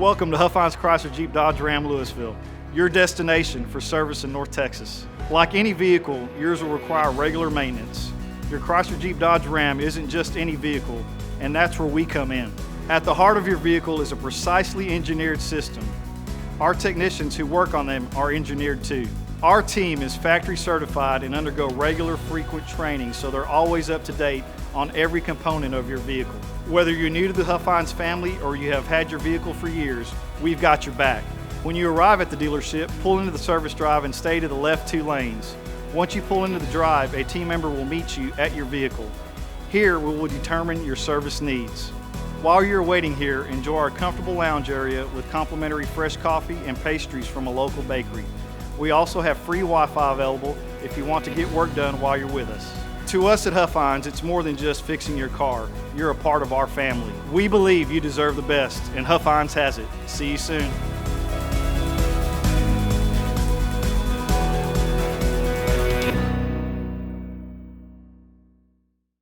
Welcome to Huffines Chrysler Jeep Dodge Ram Lewisville, your destination for service in North Texas. Like any vehicle, yours will require regular maintenance. Your Chrysler Jeep Dodge Ram isn't just any vehicle, and that's where we come in. At the heart of your vehicle is a precisely engineered system. Our technicians who work on them are engineered too. Our team is factory certified and undergo regular, frequent training, so they're always up to date on every component of your vehicle. Whether you're new to the Huffines family or you have had your vehicle for years, we've got your back. When you arrive at the dealership, pull into the service drive and stay to the left 2 lanes. Once you pull into the drive, a team member will meet you at your vehicle. Here, we will determine your service needs. While you're waiting here, enjoy our comfortable lounge area with complimentary fresh coffee and pastries from a local bakery. We also have free Wi-Fi available if you want to get work done while you're with us. To us at Huffines, it's more than just fixing your car. You're a part of our family. We believe you deserve the best, and Huffines has it. See you soon.